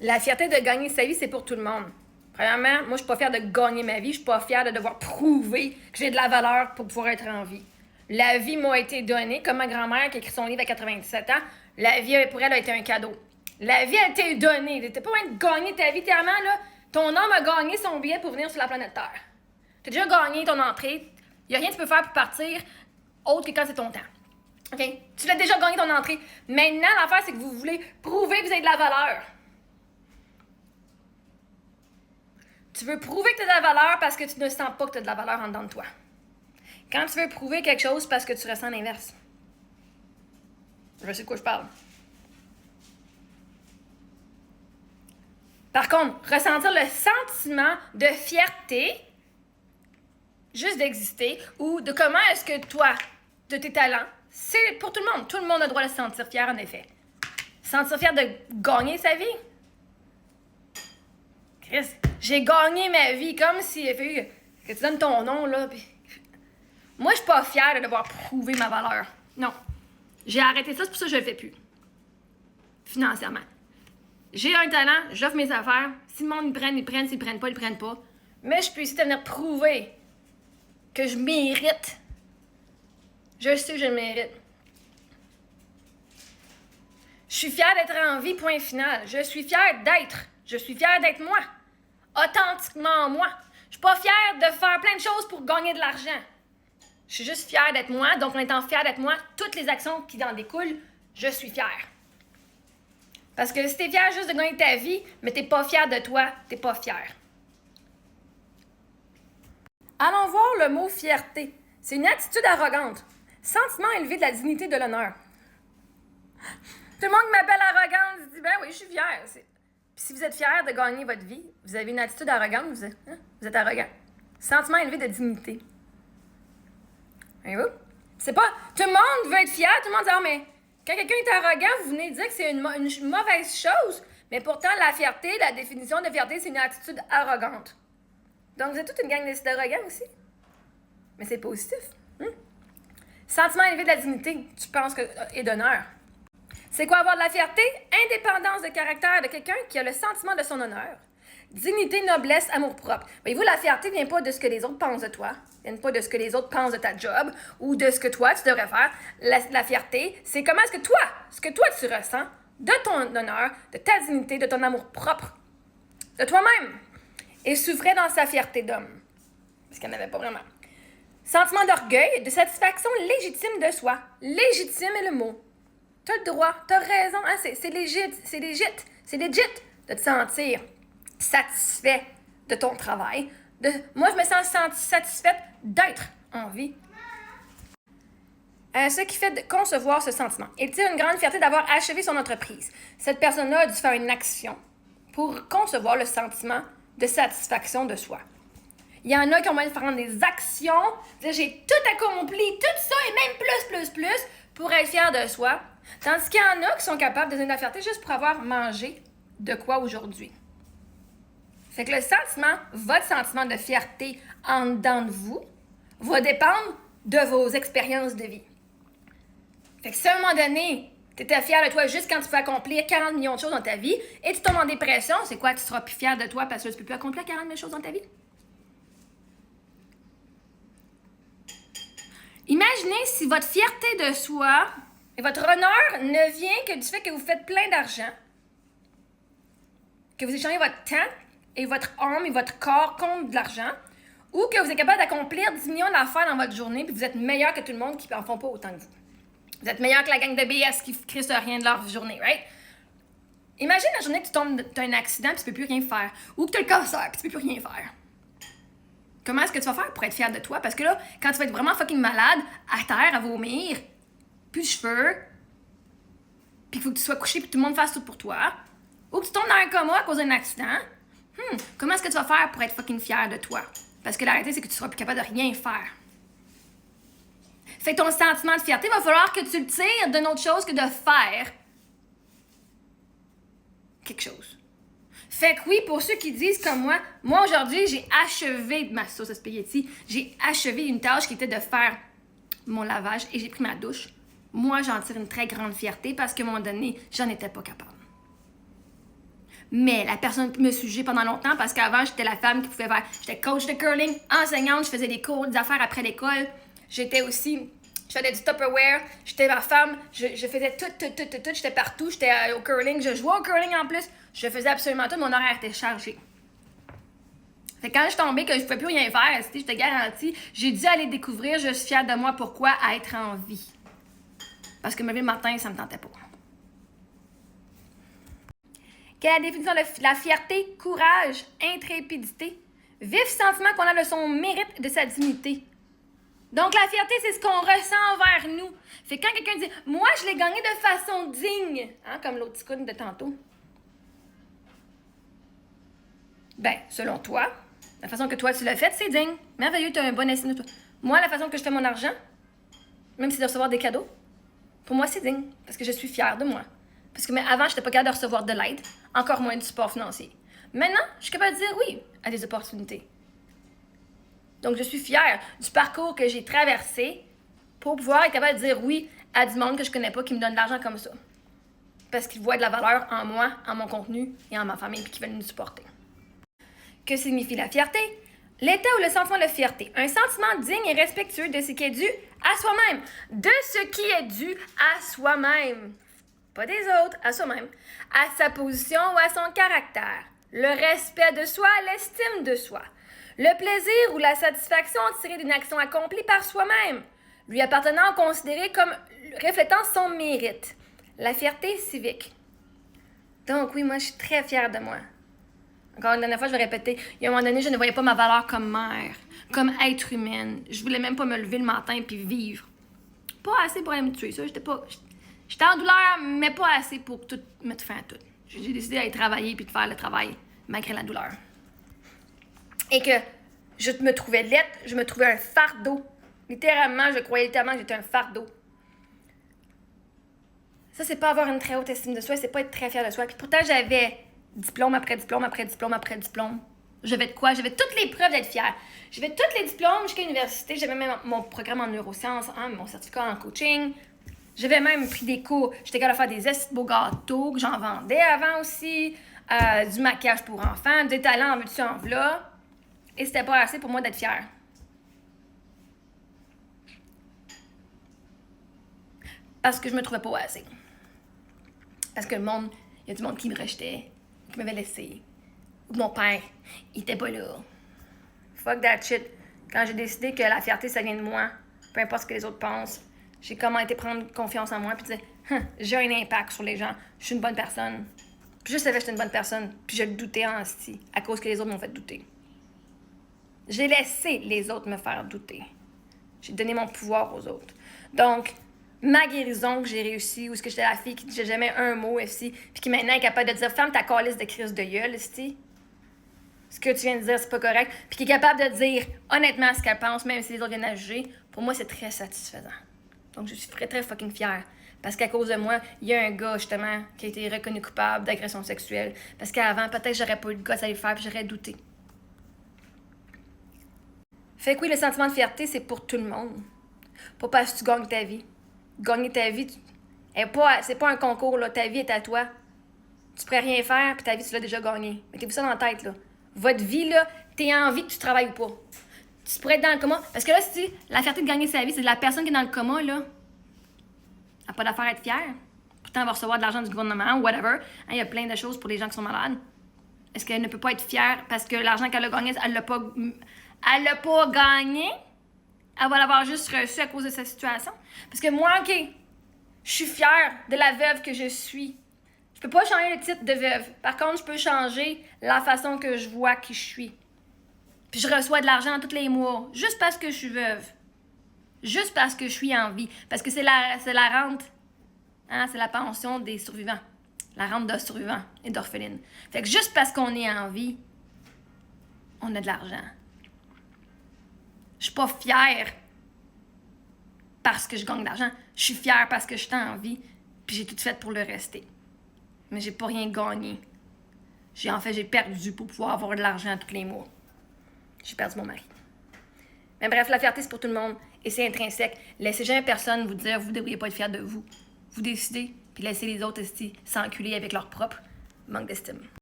La fierté de gagner sa vie, c'est pour tout le monde. Premièrement, moi, je suis pas fière de gagner ma vie. Je suis pas fière de devoir prouver que j'ai de la valeur pour pouvoir être en vie. La vie m'a été donnée, comme ma grand-mère qui a écrit son livre à 97 ans. La vie, pour elle, a été un cadeau. La vie a été donnée. T'es pas loin de gagner ta vie tellement, là. Ton homme a gagné son billet pour venir sur la planète Terre. T'as déjà gagné ton entrée. Y a rien que tu peux faire pour partir autre que quand c'est ton temps. OK? Tu l'as déjà gagné ton entrée. Maintenant, l'affaire, c'est que vous voulez prouver que vous avez de la valeur. Tu veux prouver que tu as de la valeur parce que tu ne sens pas que tu as de la valeur en dedans de toi. Quand tu veux prouver quelque chose parce que tu ressens l'inverse. Je sais de quoi je parle. Par contre, ressentir le sentiment de fierté, juste d'exister, ou de comment est-ce que toi, de tes talents, c'est pour tout le monde. Tout le monde a le droit de se sentir fier, en effet. Se sentir fier de gagner sa vie. Chris, j'ai gagné ma vie comme si que tu donnes ton nom, là. Pis... Moi, je suis pas fière de devoir prouver ma valeur. Non. J'ai arrêté ça, c'est pour ça que je le fais plus. Financièrement. J'ai un talent, j'offre mes affaires. Si le monde me prenne, ils prennent. S'ils prennent pas, ils prennent pas. Mais je peux ici venir prouver que je mérite. Je sais que je le mérite. Je suis fière d'être en vie, point final. Je suis fière d'être. Je suis fière d'être moi. Authentiquement moi. Je suis pas fière de faire plein de choses pour gagner de l'argent. Je suis juste fière d'être moi. Donc, en étant fière d'être moi, toutes les actions qui en découlent, je suis fière. Parce que si t'es fière juste de gagner ta vie, mais t'es pas fière de toi, t'es pas fière. Allons voir le mot fierté. C'est une attitude arrogante. Sentiment élevé de la dignité de l'honneur. Tout le monde qui m'appelle arrogante se dit « Ben oui, je suis fière. » Puis si vous êtes fier de gagner votre vie, vous avez une attitude arrogante, vous êtes arrogant. Sentiment élevé de dignité. Voyez-vous? C'est pas... Tout le monde veut être fier, tout le monde dit « Ah, mais quand quelqu'un est arrogant, vous venez de dire que c'est une mauvaise chose. » Mais pourtant, la fierté, la définition de fierté, c'est une attitude arrogante. Donc, vous êtes toute une gang d'arrogants aussi. Mais c'est positif. Sentiment élevé de la dignité, tu penses que et d'honneur. C'est quoi avoir de la fierté? Indépendance de caractère de quelqu'un qui a le sentiment de son honneur. Dignité, noblesse, amour-propre. Voyez-vous, la fierté ne vient pas de ce que les autres pensent de toi. Elle ne vient pas de ce que les autres pensent de ta job ou de ce que toi, tu devrais faire. La fierté, c'est comment est-ce que toi, ce que toi, tu ressens de ton honneur, de ta dignité, de ton amour-propre, de toi-même. Et souffrait dans sa fierté d'homme. Parce qu'elle n'avait pas vraiment. Sentiment d'orgueil, de satisfaction légitime de soi. Légitime est le mot. T'as le droit, t'as raison, hein? C'est legit de te sentir satisfait de ton travail. Moi, je me sens satisfaite d'être en vie. Ce qui fait de concevoir ce sentiment. Est-il une grande fierté d'avoir achevé son entreprise? Cette personne-là a dû faire une action pour concevoir le sentiment de satisfaction de soi. Il y en a qui ont même fait des actions, dire j'ai tout accompli, tout ça et même plus pour être fier de soi. Tandis qu'il y en a qui sont capables de donner de la fierté juste pour avoir mangé de quoi aujourd'hui. Fait que le sentiment, votre sentiment de fierté en dedans de vous, va dépendre de vos expériences de vie. Fait que si à un moment donné, tu étais fier de toi juste quand tu peux accomplir 40 millions de choses dans ta vie et tu tombes en dépression, c'est quoi? Tu seras plus fier de toi parce que tu peux plus accomplir 40 000 choses dans ta vie? Imaginez si votre fierté de soi et votre honneur ne vient que du fait que vous faites plein d'argent, que vous échangez votre temps et votre âme et votre corps contre de l'argent, ou que vous êtes capable d'accomplir 10 millions d'affaires dans votre journée puis vous êtes meilleur que tout le monde qui n'en font pas autant que vous. Vous êtes meilleur que la gang de BS qui ne crissent rien de leur journée, right? Imagine la journée que tu as un accident puis tu ne peux plus rien faire, ou que tu as le cancer puis tu ne peux plus rien faire. Comment est-ce que tu vas faire pour être fier de toi? Parce que là, quand tu vas être vraiment fucking malade, à terre, à vomir, plus de cheveux, puis qu'il faut que tu sois couché puis que tout le monde fasse tout pour toi, ou que tu tombes dans un coma à cause d'un accident, comment est-ce que tu vas faire pour être fucking fier de toi? Parce que la réalité, c'est que tu seras plus capable de rien faire. Fait que ton sentiment de fierté, il va falloir que tu le tires d'une autre chose que de faire quelque chose. Fait que oui, pour ceux qui disent comme moi aujourd'hui, j'ai achevé ma sauce à spaghetti, j'ai achevé une tâche qui était de faire mon lavage et j'ai pris ma douche. Moi, j'en tire une très grande fierté parce qu'à un moment donné, j'en étais pas capable. Mais la personne qui me suivait pendant longtemps, parce qu'avant, j'étais la femme qui pouvait faire... J'étais coach de curling, enseignante, je faisais des cours, des affaires après l'école. J'étais aussi... Je faisais du Tupperware, j'étais ma femme, je faisais tout, j'étais partout, j'étais au curling, je jouais au curling en plus, je faisais absolument tout, mon horaire était chargé. Fait que quand je suis tombée, que je ne pouvais plus rien faire, je te garantis, j'ai dû aller découvrir, je suis fière de moi, pourquoi être en vie. Parce que me lever le matin, ça me tentait pas. Quelle est la définition de la fierté? Courage, intrépidité, vif sentiment qu'on a de son mérite, de sa dignité. Donc, la fierté, c'est ce qu'on ressent envers nous. Fait que quand quelqu'un dit « Moi, je l'ai gagné de façon digne hein, », comme l'autre ticoune de tantôt. Ben, selon toi, la façon que toi tu l'as fait, c'est digne. Merveilleux, tu as un bon estime de toi. Moi, la façon que je fais mon argent, même si c'est de recevoir des cadeaux, pour moi, c'est digne. Parce que je suis fière de moi. Parce que mais avant, je n'étais pas capable de recevoir de l'aide, encore moins du support financier. Maintenant, je suis capable de dire oui à des opportunités. Donc, je suis fière du parcours que j'ai traversé pour pouvoir être capable de dire oui à du monde que je connais pas qui me donne de l'argent comme ça. Parce qu'ils voient de la valeur en moi, en mon contenu et en ma famille puis qui veulent nous supporter. Que signifie la fierté? L'état ou le sentiment de fierté. Un sentiment digne et respectueux de ce qui est dû à soi-même. De ce qui est dû à soi-même. Pas des autres, à soi-même. À sa position ou à son caractère. Le respect de soi, l'estime de soi. Le plaisir ou la satisfaction tirée d'une action accomplie par soi-même, lui appartenant ou considérée comme reflétant son mérite. La fierté civique. Donc oui, moi, je suis très fière de moi. Encore une dernière fois, je vais répéter, il y a un moment donné, je ne voyais pas ma valeur comme mère, comme être humaine. Je voulais même pas me lever le matin puis vivre. Pas assez pour aller me tuer, ça. J'étais en douleur, mais pas assez pour tout mettre fin à tout. J'ai décidé d'aller travailler puis de faire le travail malgré la douleur. Et que je me trouvais laide, je me trouvais un fardeau. Littéralement, je croyais littéralement que j'étais un fardeau. Ça, c'est pas avoir une très haute estime de soi, c'est pas être très fier de soi. Puis pourtant, j'avais diplôme après diplôme après diplôme après diplôme. J'avais de quoi? J'avais toutes les preuves d'être fière. J'avais tous les diplômes jusqu'à l'université. J'avais même mon programme en neurosciences, hein, mon certificat en coaching. J'avais même pris des cours. J'étais capable de faire des estis de beaux gâteaux que j'en vendais avant aussi. Du maquillage pour enfants, des talents en veux-tu en v'là. Et c'était pas assez pour moi d'être fière. Parce que je me trouvais pas assez. Parce que le monde, il y a du monde qui me rejetait, qui m'avait laissé. Ou mon père, il était pas là. Fuck that shit. Quand j'ai décidé que la fierté, ça vient de moi, peu importe ce que les autres pensent, j'ai comment été prendre confiance en moi puis dire j'ai un impact sur les gens, je suis une bonne personne. Puis je savais que j'étais une bonne personne, puis je le doutais en esti, à cause que les autres m'ont fait douter. J'ai laissé les autres me faire douter. J'ai donné mon pouvoir aux autres. Donc, ma guérison que j'ai réussi, ou est-ce que j'étais la fille qui disait jamais un mot, esti, puis qui maintenant est capable de dire ferme ta calice de crise de gueule, esti. Ce que tu viens de dire, c'est pas correct. Puis qui est capable de dire honnêtement ce qu'elle pense, même si les autres viennent à juger, pour moi, c'est très satisfaisant. Donc, je suis très, très fucking fière. Parce qu'à cause de moi, il y a un gars, justement, qui a été reconnu coupable d'agression sexuelle. Parce qu'avant, peut-être j'aurais pas eu le gosse à le faire, puis j'aurais douté. Fait que oui, le sentiment de fierté, c'est pour tout le monde. Pas parce que tu gagnes ta vie. Gagner ta vie, c'est pas un concours, là. Ta vie est à toi. Tu pourrais rien faire, puis ta vie, tu l'as déjà gagnée. Mettez-vous ça dans la tête, là. Votre vie, là, t'es envie que tu travailles ou pas. Tu pourrais être dans le coma. Parce que là, si la fierté de gagner sa vie, c'est de la personne qui est dans le coma, là. Elle n'a pas d'affaire à être fière. Pourtant, elle va recevoir de l'argent du gouvernement ou whatever. Hein, il y a plein de choses pour les gens qui sont malades. Est-ce qu'elle ne peut pas être fière parce que l'argent qu'elle a gagné, elle l'a pas gagné? Elle va l'avoir juste reçu à cause de sa situation. Parce que moi, OK, je suis fière de la veuve que je suis. Je peux pas changer le titre de veuve. Par contre, je peux changer la façon que je vois qui je suis. Puis je reçois de l'argent tous les mois, juste parce que je suis veuve. Juste parce que je suis en vie. Parce que c'est la rente. Hein, c'est la pension des survivants. La rente de survivants et d'orphelines. Fait que juste parce qu'on est en vie, on a de l'argent. Je suis pas fière parce que je gagne de l'argent. Je suis fière parce que je suis en vie. Puis j'ai tout fait pour le rester. Mais j'ai pas rien gagné. J'ai perdu pour pouvoir avoir de l'argent tous les mois. J'ai perdu mon mari. Mais bref, la fierté, c'est pour tout le monde. Et c'est intrinsèque. Laissez jamais personne vous dire vous ne devriez pas être fier de vous. Vous décidez, puis laissez les autres s'enculer avec leur propre manque d'estime.